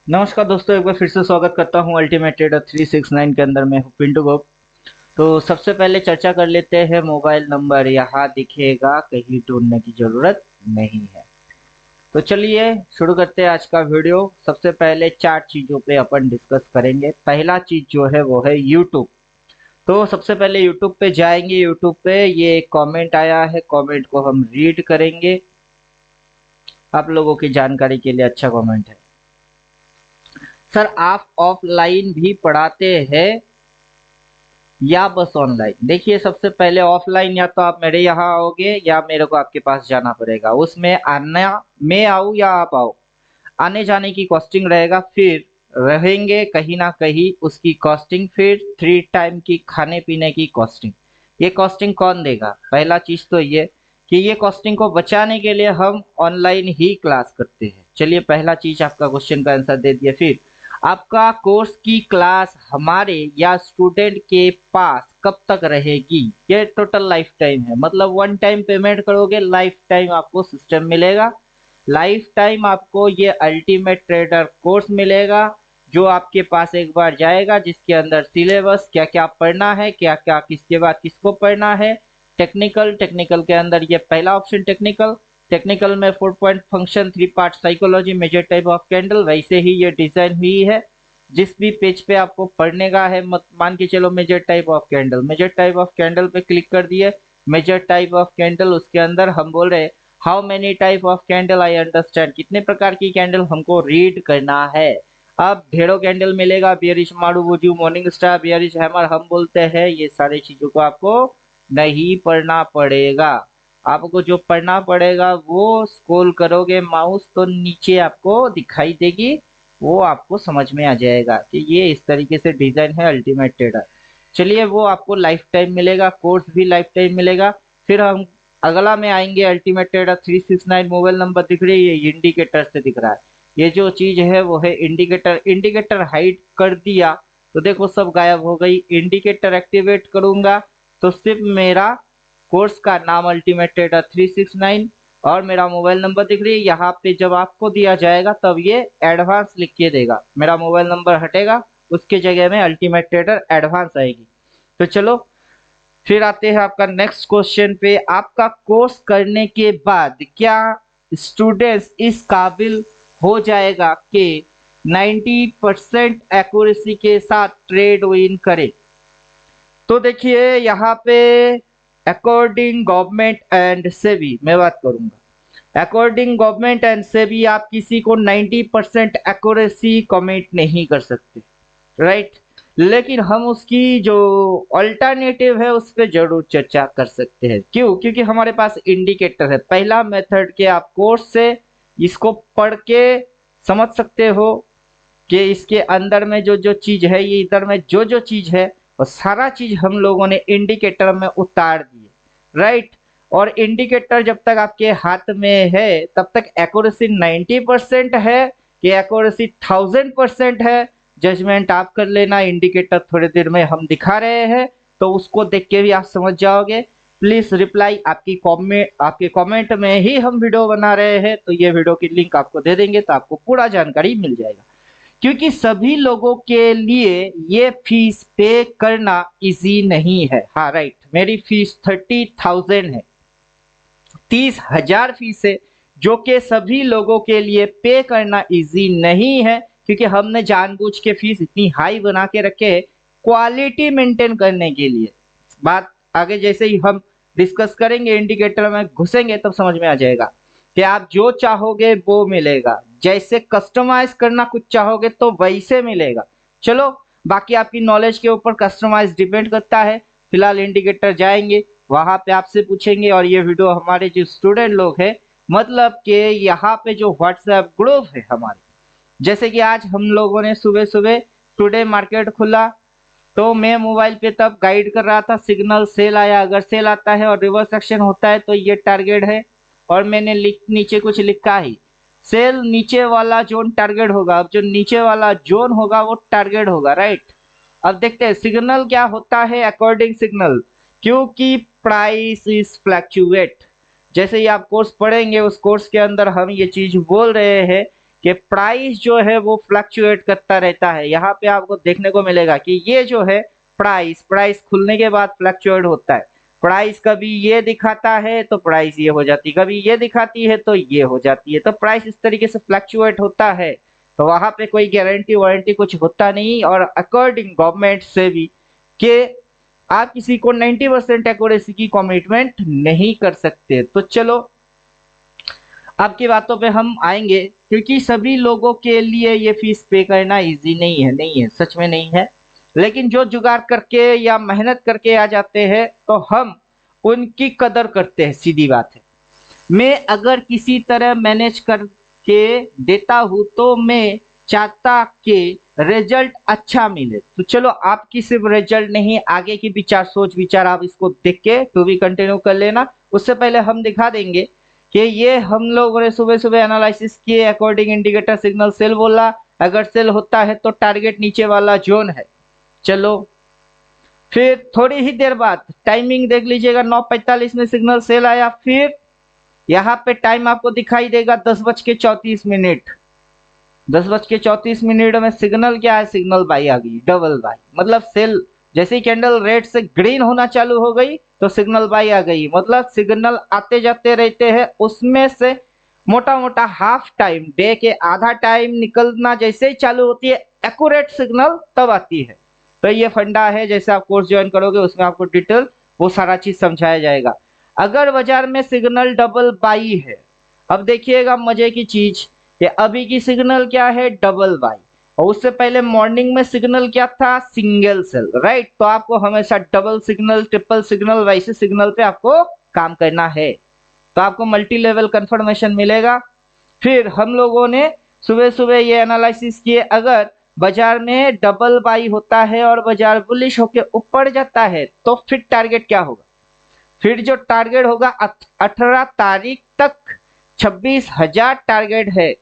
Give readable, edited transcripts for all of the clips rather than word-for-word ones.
नमस्कार दोस्तों, एक बार फिर से स्वागत करता हूं अल्टीमेट ट्रेडर 369 के अंदर। मैं हूं पिंटू गोप। तो सबसे पहले चर्चा कर लेते हैं। मोबाइल नंबर यहाँ दिखेगा, कहीं ढूंढने की जरूरत नहीं है। तो चलिए शुरू करते हैं आज का वीडियो। सबसे पहले 4 चीजों पे अपन डिस्कस करेंगे। पहला चीज जो है वो है यूट्यूब। तो सबसे पहले यूट्यूब पे जाएंगे। यूट्यूब पे ये एक कॉमेंट आया है, कॉमेंट को हम रीड करेंगे। आप लोगों की जानकारी के लिए अच्छा कॉमेंट है। सर, आप ऑफलाइन भी पढ़ाते हैं या बस ऑनलाइन? देखिए, सबसे पहले ऑफलाइन या तो आप मेरे यहाँ आओगे या मेरे को आपके पास जाना पड़ेगा। उसमें आना, मैं आऊँ या आप आओ, आने जाने की कॉस्टिंग रहेगा। फिर रहेंगे कहीं ना कहीं उसकी कॉस्टिंग, फिर 3 टाइम की खाने पीने की कॉस्टिंग। ये कॉस्टिंग कौन देगा? पहला चीज तो ये कि ये कॉस्टिंग को बचाने के लिए हम ऑनलाइन ही क्लास करते हैं। चलिए, पहला चीज आपका क्वेश्चन का आंसर दे दिया। फिर आपका कोर्स की क्लास हमारे या स्टूडेंट के पास कब तक रहेगी? ये टोटल लाइफ टाइम है, मतलब वन टाइम पेमेंट करोगे, लाइफ टाइम आपको सिस्टम मिलेगा। लाइफ टाइम आपको ये अल्टीमेट ट्रेडर कोर्स मिलेगा, जो आपके पास एक बार जाएगा, जिसके अंदर सिलेबस क्या क्या पढ़ना है, क्या क्या किसके बाद किसको पढ़ना है। टेक्निकल, टेक्निकल के अंदर ये पहला ऑप्शन टेक्निकल। टेक्निकल में 4 point function, 3 part psychology, major type of candle, वैसे ही ये डिजाइन हुई है। जिस भी पेज पे आपको पढ़ने का है, मत मान के चलो major type of candle, major type of candle पे क्लिक कर दिए। मेजर टाइप ऑफ कैंडल, उसके अंदर हम बोल रहे हैं how many type of candle I understand, कितने प्रकार की कैंडल हमको रीड करना है। अब ढेरों कैंडल मिलेगा, bearish marubozu, morning star, bearish hammer हम बोलते हैं। ये सारी चीजों को आपको नहीं पढ़ना पड़ेगा। आपको जो पढ़ना पड़ेगा वो स्क्रॉल करोगे माउस तो नीचे आपको दिखाई देगी, वो आपको समझ में आ जाएगा कि ये इस तरीके से डिजाइन है अल्टीमेट ट्रेडर। चलिए, वो आपको लाइफ टाइम मिलेगा, कोर्स भी लाइफ टाइम मिलेगा। फिर हम अगला में आएंगे। अल्टीमेट ट्रेडर 369 मोबाइल नंबर दिख रही है, इंडिकेटर से दिख रहा है। ये जो चीज है वो है इंडिकेटर। इंडिकेटर हाइड कर दिया तो देखो सब गायब हो गई। इंडिकेटर एक्टिवेट करूंगा तो सिर्फ मेरा कोर्स का नाम अल्टीमेट ट्रेडर 369 और मेरा मोबाइल नंबर दिख रही है। यहाँ पे जब आपको दिया जाएगा तब ये एडवांस लिख के देगा। मेरा मोबाइल नंबर हटेगा, उसके जगह में अल्टीमेट ट्रेडर एडवांस आएगी। तो चलो फिर आते हैं आपका नेक्स्ट क्वेश्चन पे। आपका कोर्स करने के बाद क्या स्टूडेंट्स इस काबिल हो जाएगा कि 90% एक्यूरेसी के साथ ट्रेड विन करे? तो देखिए यहाँ पे अकॉर्डिंग गवर्नमेंट एंड सेबी मैं बात करूंगा। अकॉर्डिंग गवर्नमेंट एंड सेबी आप किसी को 90% एक्यूरेसी कमिट नहीं कर सकते, राइट। लेकिन हम उसकी जो अल्टरनेटिव है उस पर जरूर चर्चा कर सकते हैं। क्यों? क्योंकि हमारे पास इंडिकेटर है। पहला मेथड के आप कोर्स से इसको पढ़ के समझ सकते हो कि इसके अंदर में जो जो चीज है, ये इधर में जो जो चीज है वो सारा चीज हम लोगों ने इंडिकेटर में उतार दिए, राइट। और इंडिकेटर जब तक आपके हाथ में है तब तक एक्यूरेसी 90% है कि एक्यूरेसी 1000% है, जजमेंट आप कर लेना। इंडिकेटर थोड़ी देर में हम दिखा रहे हैं तो उसको देख के भी आप समझ जाओगे। प्लीज रिप्लाई आपके कमेंट में ही हम वीडियो बना रहे हैं, तो ये वीडियो की लिंक आपको दे देंगे तो आपको पूरा जानकारी मिल जाएगा। क्योंकि सभी लोगों के लिए ये फीस पे करना इजी नहीं है। हाँ राइट, मेरी फीस 30,000 है, 30,000 फीस है, जो कि सभी लोगों के लिए पे करना इजी नहीं है। क्योंकि हमने जानबूझ के फीस इतनी हाई बना के रखे है क्वालिटी मेंटेन करने के लिए। बात आगे जैसे ही हम डिस्कस करेंगे, इंडिकेटर में घुसेंगे तब समझ में आ जाएगा कि आप जो चाहोगे वो मिलेगा। जैसे कस्टमाइज करना कुछ चाहोगे तो वैसे मिलेगा। चलो, बाकी आपकी नॉलेज के ऊपर कस्टमाइज डिपेंड करता है। फिलहाल इंडिकेटर जाएंगे, वहां पे आपसे पूछेंगे। और ये वीडियो हमारे जो स्टूडेंट लोग हैं, मतलब कि यहाँ पे जो व्हाट्सएप ग्रुप है हमारे, जैसे कि आज हम लोगों ने सुबह सुबह टुडे मार्केट खुला तो मैं मोबाइल पे तब गाइड कर रहा था, सिग्नल सेल आया, अगर सेल आता है और रिवर्स एक्शन होता है तो ये टारगेट है। और मैंने नीचे कुछ लिखा ही, सेल नीचे वाला जोन टारगेट होगा। अब जो नीचे वाला जोन होगा वो टारगेट होगा, राइट। अब देखते हैं सिग्नल क्या होता है अकॉर्डिंग सिग्नल, क्योंकि प्राइस इज फ्लैक्चुएट। जैसे ही आप कोर्स पढ़ेंगे उस कोर्स के अंदर हम ये चीज बोल रहे हैं कि प्राइस जो है वो फ्लक्चुएट करता रहता है। यहाँ पे आपको देखने को मिलेगा कि ये जो है प्राइस खुलने के बाद फ्लक्चुएट होता है। प्राइस कभी ये दिखाता है तो प्राइस ये हो जाती है, कभी ये दिखाती है तो ये हो जाती है। तो प्राइस इस तरीके से फ्लक्चुएट होता है, तो वहां पे कोई गारंटी वारंटी कुछ होता नहीं। और अकॉर्डिंग गवर्नमेंट से भी कि आप किसी को 90% एक्यूरेसी की कमिटमेंट नहीं कर सकते। तो चलो आपकी बातों पे हम आएंगे, क्योंकि सभी लोगों के लिए ये फीस पे करना इजी नहीं है, सच में नहीं है। लेकिन जो जुगाड़ करके या मेहनत करके आ जाते हैं तो हम उनकी कदर करते हैं, सीधी बात है। मैं अगर किसी तरह मैनेज करके देता हूं तो मैं चाहता कि रिजल्ट अच्छा मिले। तो चलो आपकी सिर्फ रिजल्ट नहीं, आगे की विचार सोच विचार आप इसको देख के तो भी कंटिन्यू कर लेना। उससे पहले हम दिखा देंगे कि ये हम लोगों ने सुबह सुबह एनालिसिस किए, अकॉर्डिंग इंडिकेटर सिग्नल सेल बोला, अगर सेल होता है तो टारगेट नीचे वाला जोन है। चलो फिर थोड़ी ही देर बाद टाइमिंग देख लीजिएगा, 9:45 में सिग्नल सेल आया। फिर यहाँ पे टाइम आपको दिखाई देगा 10:34। 10:34 में सिग्नल क्या है, सिग्नल बाई आ गई, डबल बाई। मतलब सेल जैसे ही कैंडल रेड से ग्रीन होना चालू हो गई तो सिग्नल बाई आ गई। मतलब सिग्नल आते जाते रहते हैं, उसमें से मोटा मोटा हाफ टाइम, डे के आधा टाइम निकलना जैसे ही चालू होती है, एक्यूरेट सिग्नल तब आती है। तो ये फंडा है, जैसे आप कोर्स ज्वाइन करोगे उसमें आपको डिटेल वो सारा चीज समझाया जाएगा। अगर बाजार में सिग्नल डबल बाई है, अब देखिएगा मजे की चीज कि अभी की सिग्नल क्या है, डबल बाई। और उससे पहले मॉर्निंग में सिग्नल क्या था, सिंगल सेल, राइट। तो आपको हमेशा डबल सिग्नल, ट्रिपल सिग्नल, वैसे सिग्नल पे आपको काम करना है, तो आपको मल्टी लेवल कंफर्मेशन मिलेगा। फिर हम लोगों ने सुबह सुबह ये एनालिसिस किए, अगर बाजार में डबल बाई होता है और बाजार बुलिश होके ऊपर जाता है तो फिर टारगेट क्या होगा, फिर जो टारगेट होगा 18 तारीख तक 26,000 टारगेट है।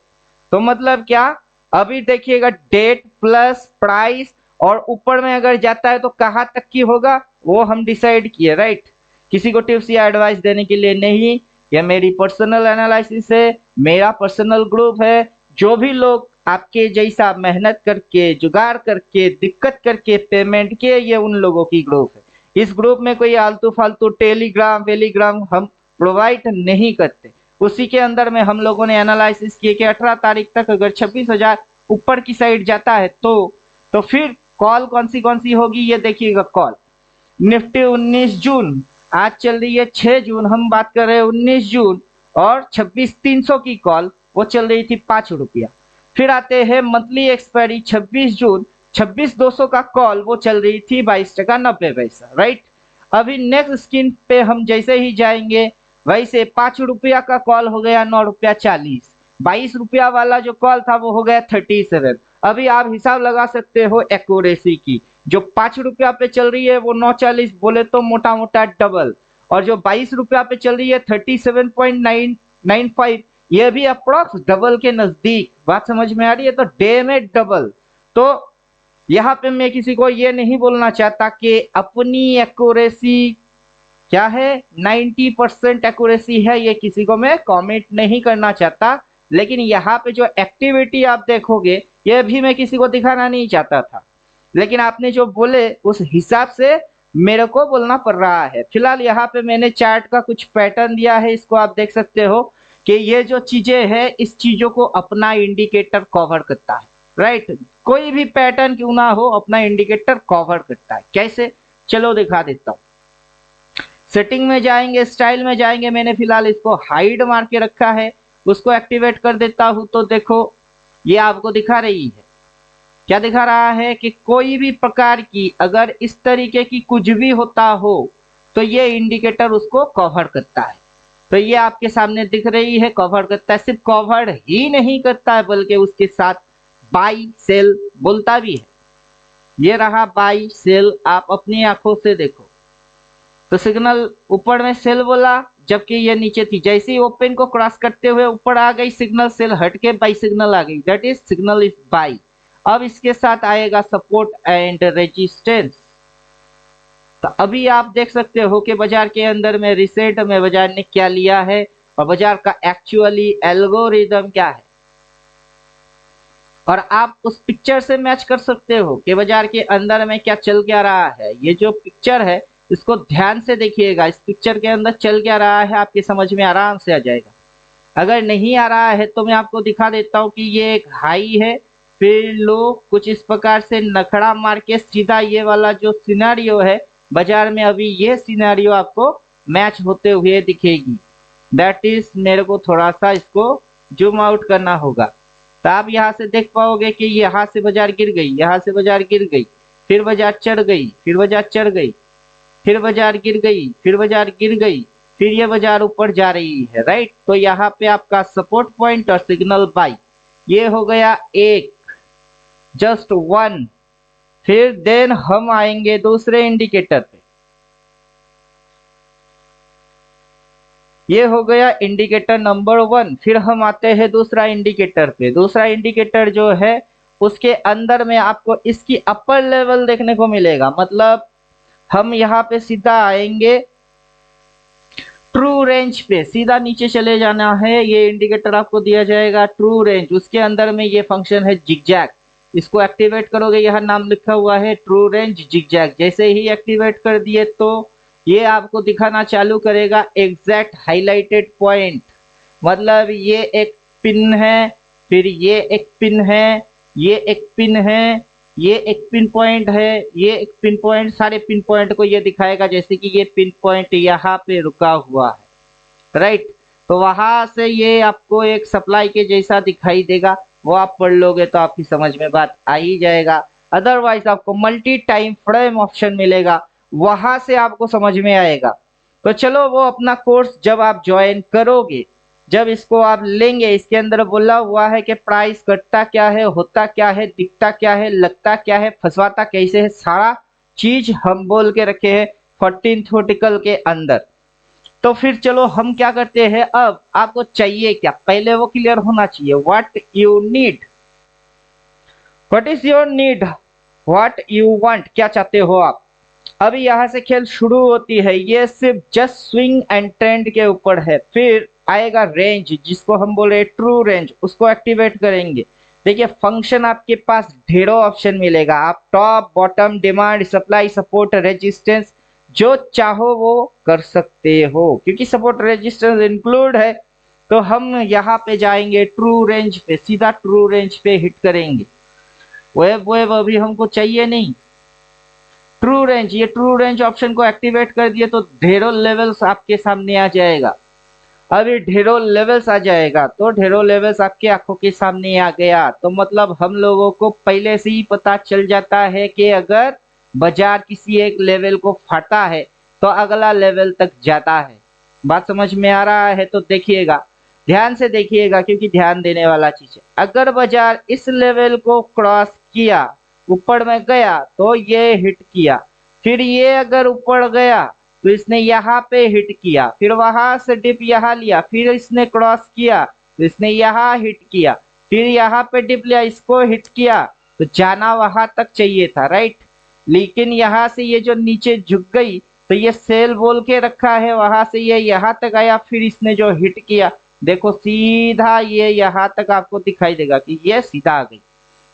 तो मतलब क्या, अभी देखिएगा डेट प्लस प्राइस और ऊपर में अगर जाता है तो कहां तक की होगा वो हम डिसाइड किए, राइट। किसी को टिप्स या एडवाइस देने के लिए नहीं, यह मेरी पर्सनल एनालिसिस है, मेरा पर्सनल ग्रुप है। जो भी लोग आपके जैसा मेहनत करके, जुगाड़ करके, दिक्कत करके पेमेंट किए, ये उन लोगों की ग्रुप है। इस ग्रुप में कोई आलतू फालतू टेलीग्राम वेलीग्राम हम प्रोवाइड नहीं करते। उसी के अंदर में हम लोगों ने एनालिसिस किए कि 18 तारीख तक अगर 26,000 ऊपर की साइड जाता है तो फिर कॉल कौन सी होगी, ये देखिएगा। कॉल निफ्टी 19 जून, आज चल रही है 6 जून, हम बात कर रहे हैं 19 जून, और 26,300 की कॉल वो चल रही थी 5 रुपया। फिर आते हैं मंथली एक्सपायरी 26 जून, 26,200 का कॉल वो चल रही थी 22 टका 90 पैसा, राइट। अभी नेक्स्ट स्क्रीन पे हम जैसे ही जाएंगे वैसे 5 रुपया का कॉल हो गया 9 रुपया 40, 22 रुपया वाला जो कॉल था वो हो गया 37। अभी आप हिसाब लगा सकते हो एक्यूरेसी की, जो 5 रुपया पे चल रही है वो 9.40 बोले तो मोटा मोटा डबल, और जो 22 रुपया पे चल रही है 37.995, ये भी अप्रोक्स डबल के नजदीक। बात समझ में आ रही है, तो डे में डबल। तो यहाँ पे मैं किसी को ये नहीं बोलना चाहता कि अपनी एक्यूरेसी क्या है 90% एक्यूरेसी है, ये किसी को मैं कमेंट नहीं करना चाहता। लेकिन यहाँ पे जो एक्टिविटी आप देखोगे ये भी मैं किसी को दिखाना नहीं चाहता था, लेकिन आपने जो बोले उस हिसाब से मेरे को बोलना पड़ रहा है। फिलहाल यहाँ पे मैंने चार्ट का कुछ पैटर्न दिया है, इसको आप देख सकते हो कि ये जो चीजें है इस चीजों को अपना इंडिकेटर कवर करता है, राइट। कोई भी पैटर्न क्यों ना हो अपना इंडिकेटर कवर करता है। कैसे, चलो दिखा देता हूँ। सेटिंग में जाएंगे, स्टाइल में जाएंगे, मैंने फिलहाल इसको हाइड मार के रखा है, उसको एक्टिवेट कर देता हूं तो देखो ये आपको दिखा रही है। क्या दिखा रहा है कि कोई भी प्रकार की अगर इस तरीके की कुछ भी होता हो तो ये इंडिकेटर उसको कवर करता है। तो ये आपके सामने दिख रही है, कवर करता है। सिर्फ कवर ही नहीं करता है बल्कि उसके साथ बाई सेल बोलता भी है। ये रहा बाई सेल, आप अपनी आंखों से देखो। तो सिग्नल ऊपर में सेल बोला जबकि ये नीचे थी, जैसे ही ओपन को क्रॉस करते हुए ऊपर आ गई सिग्नल, सेल हट के बाई सिग्नल आ गई, that is signal is by. अब इसके साथ आएगा सपोर्ट एंड रेजिस्टेंस। तो अभी आप देख सकते हो कि बाजार के अंदर में रिसेंट में बाजार ने क्या लिया है और बाजार का एक्चुअली एल्गोरिदम क्या है। और आप उस पिक्चर से मैच कर सकते हो कि बाजार के अंदर में क्या चल क्या रहा है। ये जो पिक्चर है इसको ध्यान से देखिएगा, इस पिक्चर के अंदर चल क्या रहा है आपके समझ में आराम से आ जाएगा। अगर नहीं आ रहा है तो मैं आपको दिखा देता हूँ कि ये एक हाई है, फिर लो, कुछ इस प्रकार से नखड़ा मार के सीधा ये वाला जो सिनेरियो है बाजार में, अभी ये सिनेरियो आपको मैच होते हुए दिखेगी। दैट इज मेरे को थोड़ा सा इसको जूम आउट करना होगा, तो आप यहाँ से देख पाओगे कि यहाँ से बाजार गिर गई, यहाँ से बाजार गिर गई, फिर बाजार चढ़ गई, फिर बाजार चढ़ गई, फिर बाजार गिर गई, फिर बाजार गिर गई, फिर ये बाजार ऊपर जा रही है, राइट। तो यहाँ पे आपका सपोर्ट पॉइंट और सिग्नल बाई ये हो गया एक, जस्ट वन। फिर देन हम आएंगे दूसरे इंडिकेटर पे, ये हो गया इंडिकेटर नंबर 1। फिर हम आते हैं दूसरा इंडिकेटर पे। दूसरा इंडिकेटर जो है उसके अंदर में आपको इसकी अपर लेवल देखने को मिलेगा, मतलब हम यहाँ पे सीधा आएंगे ट्रू रेंज पे, सीधा नीचे चले जाना है। ये इंडिकेटर आपको दिया जाएगा ट्रू रेंज, उसके अंदर में ये फंक्शन है जिगजैग, इसको एक्टिवेट करोगे, यहाँ नाम लिखा हुआ है ट्रू रेंज जिगजैग। जैसे ही एक्टिवेट कर दिए तो ये आपको दिखाना चालू करेगा एग्जैक्ट हाईलाइटेड पॉइंट, मतलब ये एक पिन है, फिर ये एक पिन है, ये एक पिन है, ये एक पिन पॉइंट है, ये एक पिन पॉइंट, सारे पिन पॉइंट को ये दिखाएगा जैसे कि ये पिन पॉइंट यहाँ पे रुका हुआ है, राइट। तो वहां से ये आपको एक सप्लाई के जैसा दिखाई देगा, वो आप पढ़ लोगे तो आपकी समझ में बात आ ही जाएगा। अदरवाइज आपको मल्टी टाइम फ्रेम ऑप्शन मिलेगा, वहां से आपको समझ में आएगा। तो चलो वो अपना कोर्स जब आप ज्वाइन करोगे, जब इसको आप लेंगे, इसके अंदर बोला हुआ है कि प्राइस घटता क्या है, होता क्या है, दिखता क्या है, लगता क्या है, फंसवाता कैसे है, सारा चीज हम बोल के रखे हैं 14th वर्टिकल के अंदर। तो फिर चलो हम क्या करते हैं, अब आपको चाहिए क्या पहले वो क्लियर होना चाहिए। What you need, what is your need, what you want, क्या चाहते हो आप। अभी यहाँ से खेल शुरू होती है, ये सिर्फ जस्ट स्विंग एंड ट्रेंड के ऊपर है। फिर आएगा रेंज, जिसको हम बोले ट्रू रेंज, उसको एक्टिवेट करेंगे। देखिए फंक्शन आपके पास ढेरों ऑप्शन मिलेगा, आप top bottom demand supply support resistance जो चाहो वो कर सकते हो, क्योंकि सपोर्ट रेजिस्टेंस इंक्लूड है। तो हम यहाँ पे जाएंगे ट्रू रेंज पे, सीधा ट्रू रेंज पे हिट करेंगे। वेब अभी हमको चाहिए नहीं, ट्रू रेंज, ये ट्रू रेंज ऑप्शन को एक्टिवेट कर दिए तो ढेरों लेवल्स आपके सामने आ जाएगा। अभी ढेरों लेवल्स आ जाएगा, तो ढेरों लेवल्स आपकी आंखों के सामने आ गया, तो मतलब हम लोगों को पहले से ही पता चल जाता है कि अगर बाजार किसी एक लेवल को फाटा है तो अगला लेवल तक जाता है। बात समझ में आ रहा है तो देखिएगा, ध्यान से देखिएगा, क्योंकि ध्यान देने वाला चीज है। अगर बाजार इस लेवल को क्रॉस किया, ऊपर में गया तो ये हिट किया, फिर ये अगर ऊपर गया तो इसने यहाँ पे हिट किया, फिर वहां से डिप यहाँ लिया, फिर इसने क्रॉस किया तो इसने यहाँ हिट किया, फिर यहाँ पे डिप लिया, इसको हिट किया, तो जाना वहां तक चाहिए था, राइट। लेकिन यहाँ से ये जो नीचे झुक गई तो ये सेल बोल के रखा है, वहां से ये यहाँ तक आया, फिर इसने जो हिट किया देखो सीधा ये यहाँ तक आपको दिखाई देगा कि ये सीधा आ गई।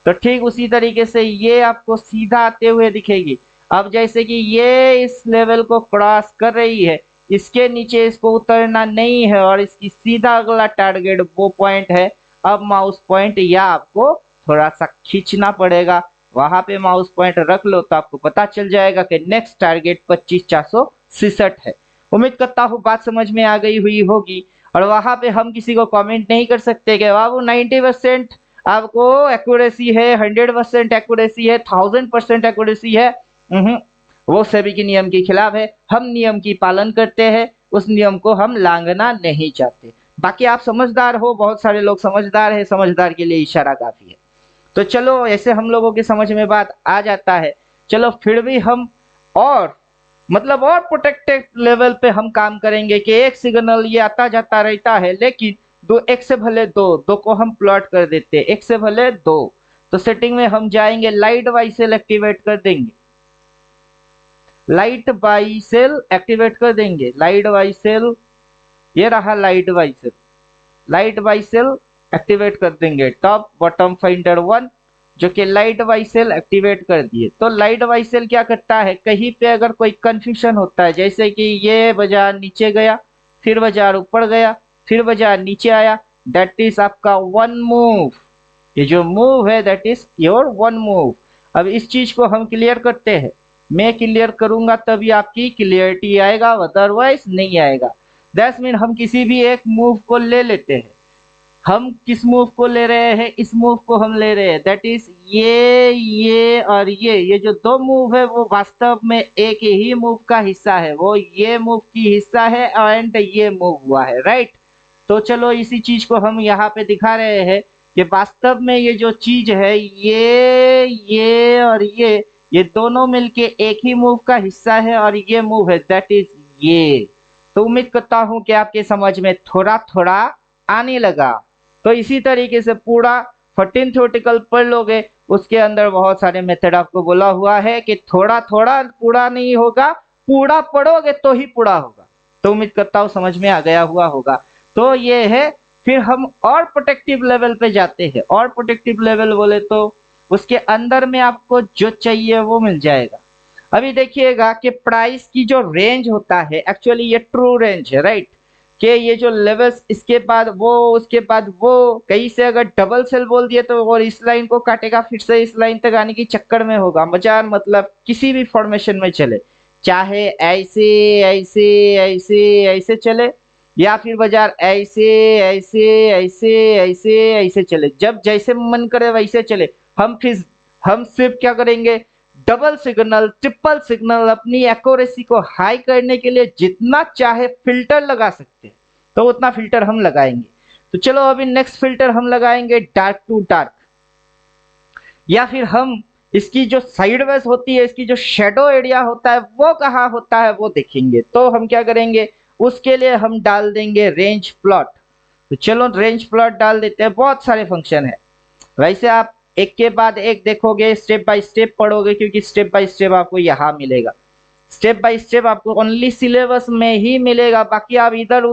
तो ठीक उसी तरीके से ये आपको सीधा आते हुए दिखेगी। अब जैसे कि ये इस लेवल को क्रॉस कर रही है, इसके नीचे इसको उतरना नहीं है और इसकी सीधा अगला टारगेट वो पॉइंट है। अब माउस पॉइंट या आपको थोड़ा सा खींचना पड़ेगा, वहां पे माउस पॉइंट रख लो तो आपको पता चल जाएगा कि नेक्स्ट टारगेट 25,466 है। उम्मीद करता हूँ बात समझ में आ गई हुई होगी। और वहां पे हम किसी को कमेंट नहीं कर सकते कि बाबू 90% आपको एक्यूरेसी है, 100% एक्यूरेसी है, 1000% एक्यूरेसी है। वो सभी के नियम के खिलाफ है। हम नियम की पालन करते हैं, उस नियम को हम लांघना नहीं चाहते। बाकी आप समझदार हो, बहुत सारे लोग समझदार है, समझदार के लिए इशारा काफी है। तो चलो ऐसे हम लोगों की समझ में बात आ जाता है। चलो फिर भी हम और मतलब और प्रोटेक्टेड लेवल पे हम काम करेंगे कि एक सिग्नल ये आता जाता रहता है, लेकिन दो, एक से भले दो को हम प्लॉट कर देते हैं, एक से भले दो। तो सेटिंग में हम जाएंगे, लाइट बाई सेल एक्टिवेट कर देंगे, लाइट बाई सेल एक्टिवेट कर देंगे, लाइट बाई सेल, ये रहा light buy sell, light buy sell activate कर देंगे। टॉप बॉटम फाइंडर 1 जो कि लाइट वाई सेल एक्टिवेट कर दिए। तो लाइट वाई सेल क्या करता है, कहीं पे अगर कोई कंफ्यूजन होता है, जैसे कि ये बाजार नीचे गया, फिर बाजार ऊपर गया, फिर बाजार नीचे आया, दैट इज आपका वन मूव। ये जो मूव है that is your one move. अब इस चीज को हम क्लियर करते हैं, मैं क्लियर करूंगा तभी आपकी क्लियरिटी आएगा, अदरवाइज नहीं आएगा। दैट्स मीन हम किसी भी एक मूव को ले लेते हैं। हम किस मूव को ले रहे हैं, इस मूव को हम ले रहे हैं, दैट इज ये और ये जो दो मूव है वो वास्तव में एक ही मूव का हिस्सा है, वो ये मूव की हिस्सा है एंड ये मूव हुआ है, राइट। तो चलो इसी चीज को हम यहाँ पे दिखा रहे हैं कि वास्तव में ये जो चीज है ये और ये दोनों मिलके एक ही मूव का हिस्सा है और ये मूव है दैट इज ये। तो उम्मीद करता हूं कि आपके समझ में थोड़ा थोड़ा आने लगा। तो इसी तरीके से पूरा 14 थ्योरेटिकल पढ़ लोगे, उसके अंदर बहुत सारे मेथड आपको बोला हुआ है कि थोड़ा थोड़ा पूरा नहीं होगा, पूरा पढ़ोगे तो ही पूरा होगा। तो उम्मीद करता हूं समझ में आ गया हुआ होगा। तो ये है, फिर हम और प्रोटेक्टिव लेवल पे जाते हैं। और प्रोटेक्टिव लेवल बोले तो उसके अंदर में आपको जो चाहिए वो मिल जाएगा। अभी देखिएगा कि प्राइस की जो रेंज होता है, एक्चुअली ये ट्रू रेंज है, राइट। कि ये जो लेवल्स, इसके बाद वो, उसके बाद वो, कहीं से अगर डबल सेल बोल दिए तो और इस लाइन को काटेगा, फिर से इस लाइन तक आने की चक्कर में होगा। बाजार मतलब किसी भी फॉर्मेशन में चले, चाहे ऐसे ऐसे ऐसे ऐसे चले या फिर बाजार ऐसे ऐसे ऐसे ऐसे ऐसे चले, जब जैसे मन करे वैसे चले। हम सिर्फ क्या करेंगे, डबल सिग्नल, ट्रिपल सिग्नल, अपनी एक्यूरेसी को हाई करने के लिए जितना चाहे फिल्टर लगा सकते हैं, तो उतना फिल्टर हम लगाएंगे। तो चलो अभी नेक्स्ट फिल्टर हम लगाएंगे डार्क टू डार्क, या फिर हम इसकी जो साइडवेज होती है, इसकी जो शेडो एरिया होता है वो कहाँ होता है वो देखेंगे। तो हम क्या करेंगे, उसके लिए हम डाल देंगे रेंज प्लॉट। तो चलो रेंज प्लॉट डाल देते हैं। बहुत सारे फंक्शन है, वैसे आप एक के बाद एक देखोगे, स्टेप बाय स्टेप पढ़ोगे, क्योंकि स्टेप बाय स्टेप आपको यहाँ मिलेगा। स्टेप बाय स्टेप आपको ओनली सिलेबस में ही मिलेगा, बाकी आप इधर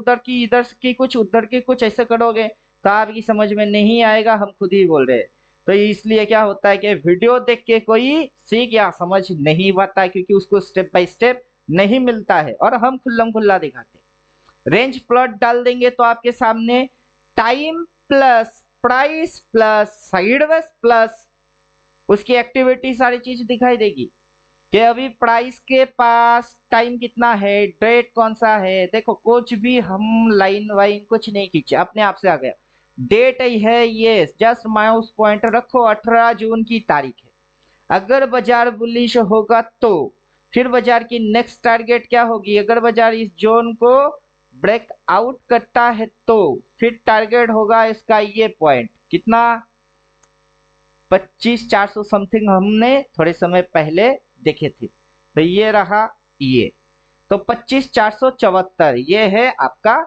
की कुछ उधर की कुछ ऐसे करोगे तो आपकी समझ में नहीं आएगा, हम खुद ही बोल रहे हैं। तो इसलिए क्या होता है कि वीडियो देख के कोई सीख या समझ नहीं पाता है, क्योंकि उसको स्टेप बाय स्टेप नहीं मिलता है और हम खुल्लम खुल्ला दिखाते हैं। रेंज प्लॉट डाल देंगे तो आपके सामने time plus price plus sideways plus उसकी एक्टिविटी सारी चीज दिखाई देगी कि अभी प्राइस के पास टाइम कितना है, डेट कौन सा है। देखो कुछ भी हम लाइन वाइन कुछ नहीं खींचे, अपने आप से आ गया। डेट है ये, जस्ट माउस पॉइंटर रखो, 18 जून की तारीख है। अगर बाजार बुलिश होगा तो फिर बाजार की नेक्स्ट टारगेट क्या होगी, अगर बाजार इस जोन को ब्रेक आउट करता है तो फिर टारगेट होगा इसका ये पॉइंट, कितना, 25,400 समथिंग हमने थोड़े समय पहले देखे थे। तो ये रहा ये, तो 25,474 ये है आपका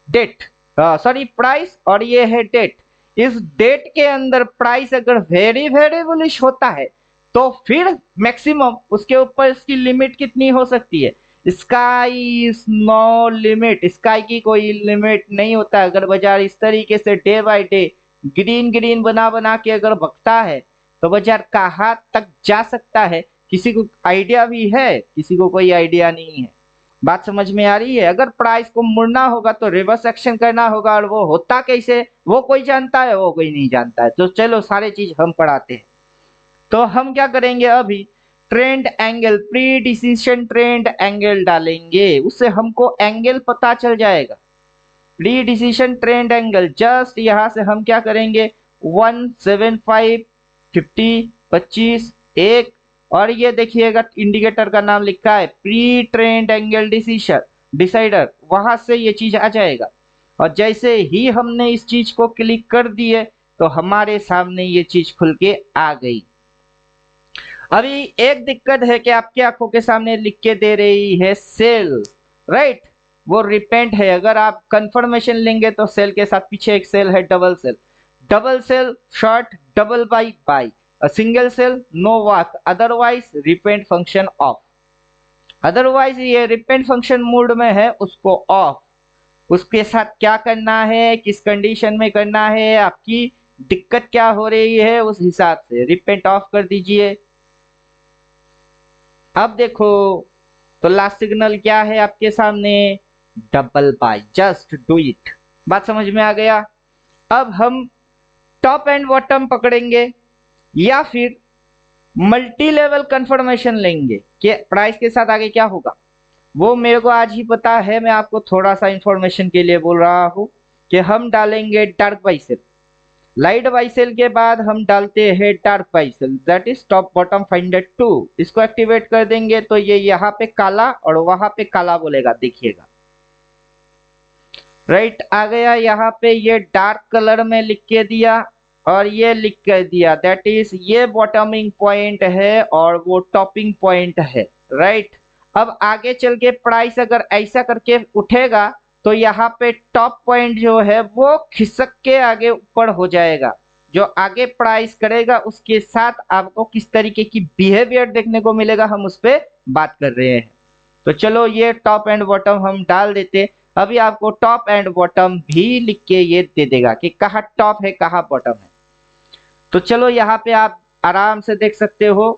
डेट, सॉरी प्राइस, और ये है डेट। इस डेट के अंदर प्राइस अगर वेरी वेरी बुलिश होता है तो फिर मैक्सिमम उसके ऊपर इसकी लिमिट कितनी हो सकती है, sky is no limit, sky की कोई लिमिट नहीं होता। अगर बाजार इस तरीके से day by day green green बना बना के अगर भगता है तो बाजार कहाँ तक जा सकता है, किसी को आइडिया भी है, किसी को कोई आइडिया नहीं है। बात समझ में आ रही है। अगर प्राइस को मुड़ना होगा तो रिवर्स एक्शन करना होगा, और वो होता कैसे वो कोई जानता है, वो कोई नहीं जानता है। तो चलो सारे चीज हम पढ़ाते हैं। तो हम क्या करेंगे, अभी trend angle, pre decision trend angle डालेंगे, उससे हमको एंगल पता चल जाएगा। Pre decision trend angle just यहां से हम क्या करेंगे, 175 50 25 1, और ये देखिएगा इंडिकेटर का नाम लिखा है प्री ट्रेंड एंगल डिसाइडर, वहां से ये चीज आ जाएगा। और जैसे ही हमने इस चीज को क्लिक कर दिए तो हमारे सामने ये चीज खुल के आ गई। अभी एक दिक्कत है कि आपकी आंखों के सामने लिख के दे रही है सेल, राइट, वो रिपेंट है। अगर आप कंफर्मेशन लेंगे तो सेल के साथ पीछे एक सेल है double sell, double sell short double buy, a single cell no work, otherwise repent function off, otherwise ये repent function मोड में है उसको ऑफ। उसके साथ क्या करना है, किस कंडीशन में करना है, आपकी दिक्कत क्या हो रही है, उस हिसाब से रिपेंट ऑफ कर दीजिए। अब देखो तो लास्ट सिग्नल क्या है आपके सामने, double buy, just do it. बात समझ में आ गया। अब हम टॉप एंड बॉटम पकड़ेंगे या फिर मल्टी लेवल कंफर्मेशन लेंगे कि प्राइस के साथ आगे क्या होगा, वो मेरे को आज ही पता है। मैं आपको थोड़ा सा इंफॉर्मेशन के लिए बोल रहा हूँ कि हम डालेंगे डार्क बाइसेल, लाइट बाइसेल के बाद हम डालते हैं dark buy sell, that is top bottom finder 2। इसको एक्टिवेट कर देंगे तो ये यहाँ पे काला और वहां पे काला बोलेगा, देखिएगा राइट आ गया। यहाँ पे ये डार्क कलर में लिख के दिया और ये लिख कर दिया, दैट इज ये बॉटमिंग पॉइंट है और वो टॉपिंग पॉइंट है राइट। अब आगे चल के प्राइस अगर ऐसा करके उठेगा तो यहाँ पे टॉप पॉइंट जो है वो खिसक के आगे ऊपर हो जाएगा। जो आगे प्राइस करेगा उसके साथ आपको किस तरीके की बिहेवियर देखने को मिलेगा, हम उस पर बात कर रहे हैं। तो चलो ये टॉप एंड बॉटम हम डाल देते। अभी आपको टॉप एंड बॉटम भी लिख के ये दे देगा कि कहाँ टॉप है कहाँ बॉटम है। तो चलो यहाँ पे आप आराम से देख सकते हो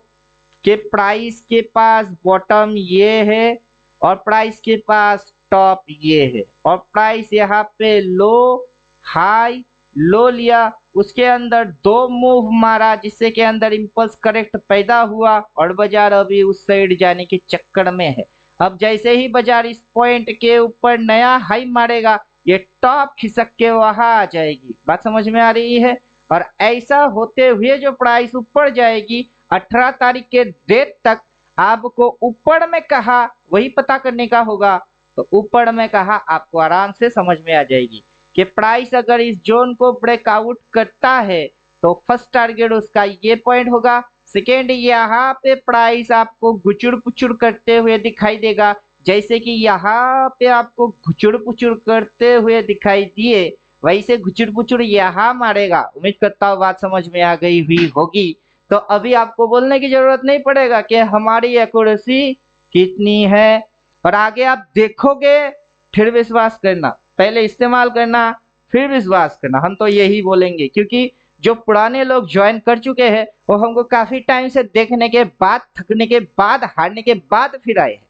कि प्राइस के पास बॉटम ये है और प्राइस के पास टॉप ये है, और प्राइस यहाँ पे लो हाई लो लिया, उसके अंदर दो मूव मारा जिससे के अंदर इंपल्स करेक्ट पैदा हुआ और बाजार अभी उस साइड जाने के चक्कर में है। अब जैसे ही बाजार इस पॉइंट के ऊपर नया हाई मारेगा ये टॉप खिसक के वहां आ जाएगी। बात समझ में आ रही है। और ऐसा होते हुए जो प्राइस ऊपर जाएगी 18 तारीख के डेट तक आपको ऊपर में कहा वही पता करने का होगा। तो ऊपर में कहा आपको आराम से समझ में आ जाएगी कि प्राइस अगर इस जोन को ब्रेकआउट करता है तो फर्स्ट टारगेट उसका ये पॉइंट होगा। सेकेंड, यहाँ पे प्राइस आपको गुचुड़ पुचुड़ करते हुए दिखाई देगा, जैसे कि यहाँ पे आपको गुचुड़ पुचुड़ करते हुए दिखाई दिए वैसे गुचुड़ पुचुड़ यहाँ मारेगा। उम्मीद करता हूँ बात समझ में आ गई हुई होगी। तो अभी आपको बोलने की जरूरत नहीं पड़ेगा कि हमारी एक्यूरेसी कितनी है, और आगे आप देखोगे फिर विश्वास करना, पहले इस्तेमाल करना फिर विश्वास करना। हम तो यही बोलेंगे क्योंकि जो पुराने लोग ज्वाइन कर चुके हैं वो हमको काफी टाइम से देखने के बाद, थकने के बाद, हारने के बाद फिर आए हैं।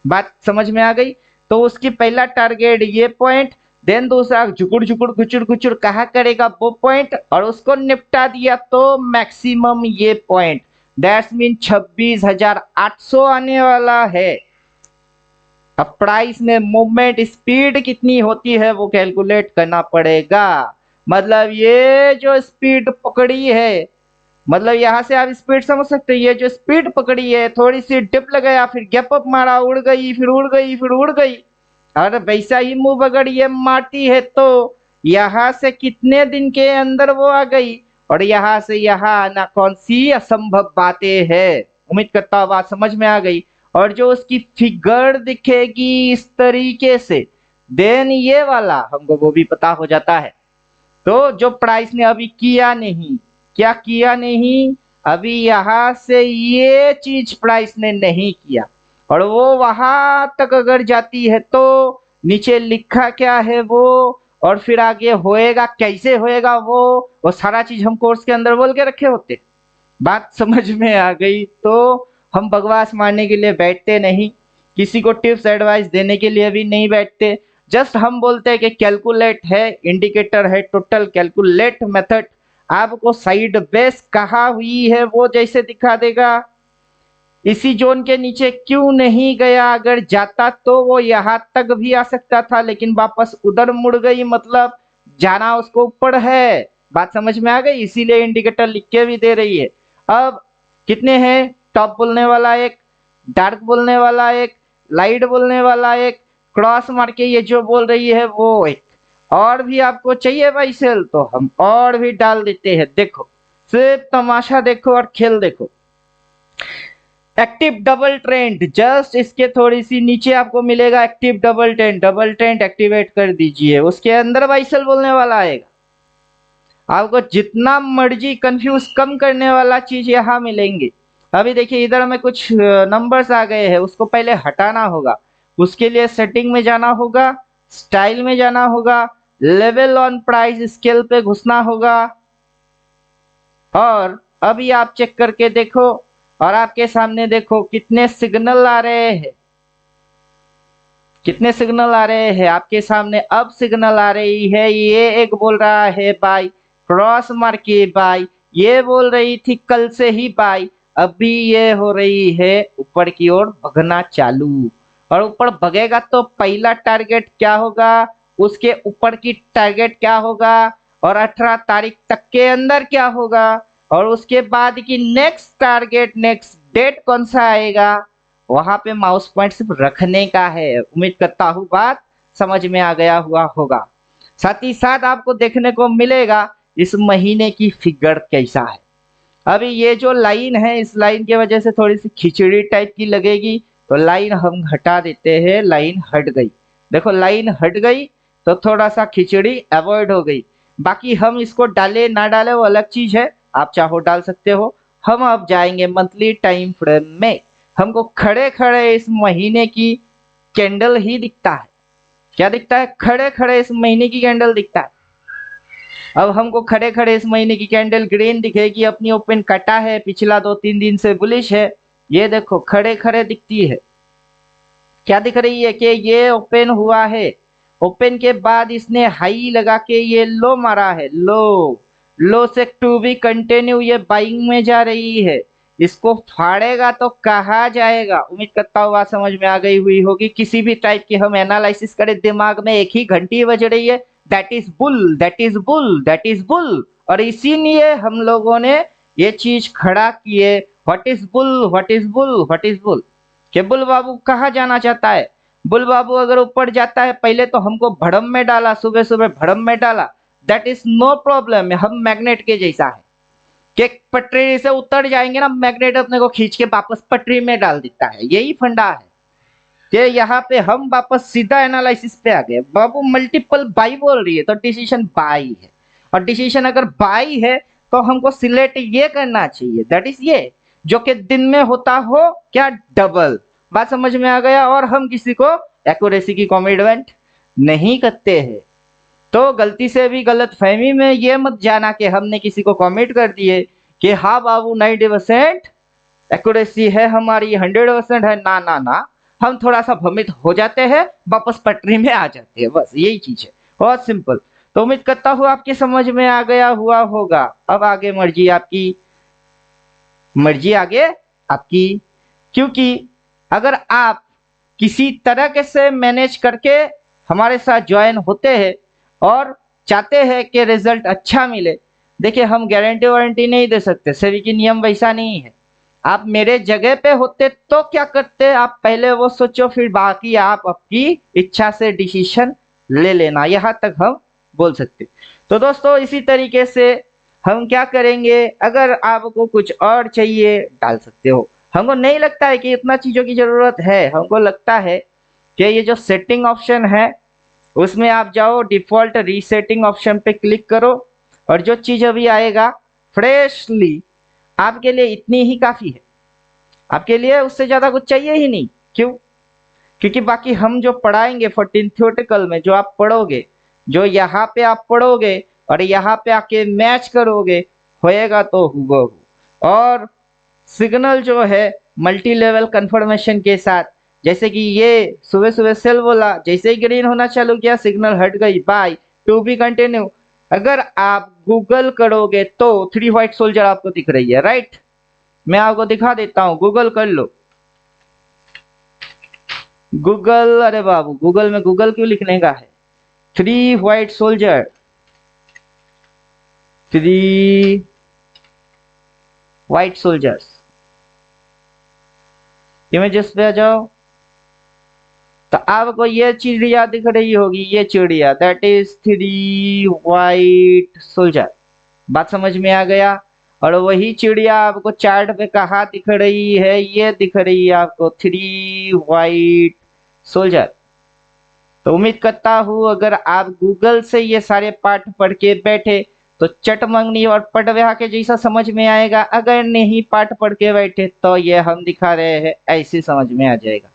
बात समझ में आ गई। तो उसकी पहला टारगेट ये पॉइंट, देन दूसरा झुकुड़ झुकुड़ गुचुड़ गुचुड़ कहा करेगा वो पॉइंट, और उसको निपटा दिया तो मैक्सिमम ये पॉइंट, दैट्स मीन 26,800 आने वाला है। अब प्राइस में मूवमेंट स्पीड कितनी होती है वो कैलकुलेट करना पड़ेगा। मतलब ये जो स्पीड पकड़ी है, मतलब यहाँ से आप स्पीड समझ सकते हैं, ये जो स्पीड पकड़ी है थोड़ी सी डिप लगाया फिर गैप अप मारा, उड़ गई फिर उड़ गई फिर उड़ गई, और वैसा ही मूव अगर ये मारती है तो यहाँ से कितने दिन के अंदर वो आ गई और यहाँ से यहाँ आना कौन सी असंभव बातें है। उम्मीद करता हूँ बात समझ में आ गई। और जो उसकी फिगर दिखेगी इस तरीके से, देन ये वाला हमको वो भी पता हो जाता है। तो जो प्राइस ने अभी किया नहीं, क्या किया नहीं, अभी यहाँ से ये चीज प्राइस ने नहीं किया, और वो वहां तक अगर जाती है तो नीचे लिखा क्या है वो, और फिर आगे होएगा कैसे होएगा वो सारा चीज हम कोर्स के अंदर बोल के रखे होते। बात समझ में आ गई। तो हम बकवास मारने के लिए बैठते नहीं, किसी को टिप्स एडवाइस देने के लिए भी नहीं बैठते, जस्ट हम बोलते हैं कि कैलकुलेट है, इंडिकेटर है, टोटल कैलकुलेट मेथड आपको साइड बेस कहा हुई है वो जैसे दिखा देगा। इसी जोन के नीचे क्यों नहीं गया, अगर जाता तो वो यहाँ तक भी आ सकता था लेकिन वापस उधर मुड़ गई, मतलब जाना उसको ऊपर है। बात समझ में आ गई, इसीलिए इंडिकेटर लिख के भी दे रही है। अब कितने हैं, टॉप बोलने वाला एक, डार्क बोलने वाला एक, लाइट बोलने वाला एक, क्रॉस मार के ये जो बोल रही है वो एक, और भी आपको चाहिए भाई सेल तो हम और भी डाल देते हैं। देखो सिर्फ तमाशा देखो और खेल देखो। एक्टिव डबल ट्रेंड, जस्ट इसके थोड़ी सी नीचे आपको मिलेगा active double trend, double trend activate कर दीजिए, उसके अंदर बाइसेल बोलने वाला आएगा। आपको जितना मर्जी कंफ्यूज कम करने वाला चीज यहाँ मिलेंगे। अभी देखिए इधर में कुछ नंबर्स आ गए हैं, उसको पहले हटाना होगा, उसके लिए सेटिंग में जाना होगा, स्टाइल में जाना होगा, लेवल ऑन प्राइस स्केल पे घुसना होगा, और अभी आप चेक करके देखो और आपके सामने देखो कितने सिग्नल आ रहे हैं, कितने सिग्नल आ रहे हैं आपके सामने। अब सिग्नल आ रही है, ये एक बोल रहा है बाय, क्रॉस मार के बाय, ये बोल रही थी कल से ही बाय, अभी ये हो रही है ऊपर की ओर भगना चालू। और ऊपर भगेगा तो पहला टारगेट क्या होगा, उसके ऊपर की टारगेट क्या होगा, और 18 तारीख तक के अंदर क्या होगा, और उसके बाद की नेक्स्ट टारगेट नेक्स्ट डेट कौन सा आएगा, वहां पे माउस पॉइंट सिर्फ रखने का है। उम्मीद करता हूँ बात समझ में आ गया हुआ होगा। साथ ही साथ आपको देखने को मिलेगा इस महीने की फिगर कैसा है। अभी ये जो लाइन है, इस लाइन की वजह से थोड़ी सी खिचड़ी टाइप की लगेगी, तो लाइन हम हटा देते हैं। लाइन हट गई, देखो लाइन हट गई तो थोड़ा सा खिचड़ी अवॉइड हो गई। बाकी हम इसको डाले ना डाले वो अलग चीज है, आप चाहो डाल सकते हो। हम अब जाएंगे मंथली टाइम फ्रेम में। हमको खड़े खड़े इस महीने की कैंडल ही दिखता है। क्या दिखता है, खड़े खड़े इस महीने की कैंडल दिखता है। अब हमको खड़े खड़े इस महीने की कैंडल ग्रीन दिखेगी, अपनी ओपन कटा है, पिछला 2-3 दिन से बुलिश है, ये देखो खड़े खड़े दिखती है। क्या दिख रही है कि ये ओपन हुआ है, ओपन के बाद इसने हाई लगा के ये लो मारा है, लो से टू बी कंटिन्यू ये बाइंग में जा रही है। इसको फाड़ेगा तो कहा जाएगा। उम्मीद करता हूँ बात समझ में आ गई हुई होगी। किसी भी टाइप की हम एनालिसिस करें, दिमाग में एक ही घंटी बज रही है, that is bull, that is bull, that is bull. और इसीलिए हम लोगों ने ये चीज खड़ा किए, what is bull, what is bull, what is bull. कि बुल बाबू कहाँ जाना चाहता है, बुल बाबू अगर ऊपर जाता है, पहले तो हमको भड़म में डाला, सुबह सुबह भड़म में डाला, दैट इज नो प्रॉब्लम। हम मैग्नेट के जैसा है कि पटरी से उतर जाएंगे ना, मैग्नेट अपने को खींच के वापस पटरी में डाल देता है। यही फंडा है कि यहाँ पे हम वापस सीधा एनालिसिस पे आ गए। बाबू मल्टीपल बाई बोल रही है तो डिसीजन बाई है, और डिसीजन अगर बाई है तो हमको सिलेक्ट ये करना चाहिए, दैट इज ये जो कि दिन में होता हो क्या, डबल। बात समझ में आ गया। और हम किसी को एक्यूरेसी की कमिटमेंट नहीं करते हैं, तो गलती से भी गलत फहमी में ये मत जाना कि हमने किसी को कमिट कर दिए कि हाँ बाबू 90% एक्यूरेसी है हमारी, 100% है। ना ना ना, हम थोड़ा सा भ्रमित हो जाते हैं, वापस पटरी में आ जाते हैं, बस यही चीज है, बहुत सिंपल। तो उम्मीद करता हूँ आपके समझ में आ गया हुआ होगा। अब आगे मर्जी आपकी, मर्जी आगे आपकी, क्योंकि अगर आप किसी तरह के से मैनेज करके हमारे साथ ज्वाइन होते हैं और चाहते हैं कि रिजल्ट अच्छा मिले, देखिए हम गारंटी वारंटी नहीं दे सकते, सेबी की नियम वैसा नहीं है। आप मेरे जगह पे होते तो क्या करते, आप पहले वो सोचो, फिर बाकी आप अपनी इच्छा से डिसीजन ले लेना, यहाँ तक हम बोल सकते। तो दोस्तों इसी तरीके से हम क्या करेंगे, अगर आपको कुछ और चाहिए डाल सकते हो। हमको नहीं लगता है कि इतना चीज़ों की ज़रूरत है। हमको लगता है कि ये जो सेटिंग ऑप्शन है उसमें आप जाओ, डिफ़ॉल्ट रीसेटिंग ऑप्शन पे क्लिक करो, और जो चीज़ अभी आएगा फ्रेशली आपके लिए इतनी ही काफ़ी है। आपके लिए उससे ज़्यादा कुछ चाहिए ही नहीं। क्यों? क्योंकि बाकी हम जो पढ़ाएंगे 14 थ्योरेटिकल में, जो आप पढ़ोगे, जो यहाँ पे आप पढ़ोगे और यहाँ पे आके मैच करोगे, होएगा तो हूबहू। और सिग्नल जो है मल्टी लेवल कंफर्मेशन के साथ, जैसे कि ये सुबह सुबह सेल बोला, जैसे ही ग्रीन होना चालू किया सिग्नल हट गई, बाय, टू बी कंटिन्यू। अगर आप गूगल करोगे तो 3 व्हाइट सोल्जर आपको दिख रही है, राइट? मैं आपको दिखा देता हूं, गूगल कर लो। गूगल, अरे बाबू गूगल में गूगल क्यों लिखने का है, 3 white soldier, 3 white soldiers, images पे आ जाओ तो आपको ये चिड़िया दिख रही होगी, ये चिड़िया, दैट इज 3 व्हाइट सोल्जर। बात समझ में आ गया। और वही चिड़िया आपको चार्ट पे कहाँ दिख रही है, ये दिख रही है आपको 3 व्हाइट सोल्जर। तो उम्मीद करता हूँ अगर आप गूगल से ये सारे पाठ पढ़ के बैठे तो चटमंगनी और पटव्या के जैसा समझ में आएगा। अगर नहीं पाठ पढ़ के बैठे तो ये हम दिखा रहे हैं ऐसे समझ में आ जाएगा।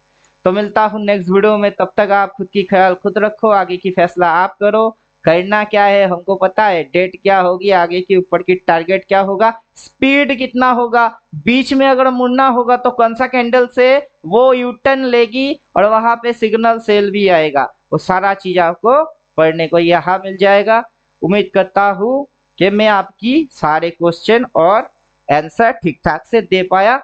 तो मिलता हूँ नेक्स्ट वीडियो में, तब तक आप खुद की ख्याल खुद रखो, आगे की फैसला आप करो। करना क्या है हमको पता है, डेट क्या होगी, आगे के ऊपर की टारगेट क्या होगा, स्पीड कितना होगा, बीच में अगर मुड़ना होगा तो कौन सा कैंडल से वो यू टर्न लेगी और वहां पे सिग्नल सेल भी आएगा, वो सारा चीज आपको पढ़ने को यहाँ मिल जाएगा। उम्मीद करता हूँ कि मैं आपकी सारे क्वेश्चन और आंसर ठीक ठाक से दे पाया।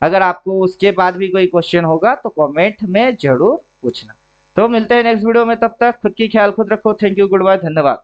अगर आपको उसके बाद भी कोई क्वेश्चन होगा तो कमेंट में जरूर पूछना। तो मिलते हैं नेक्स्ट वीडियो में, तब तक खुद की ख्याल खुद रखो। थैंक यू, गुड बाय, धन्यवाद।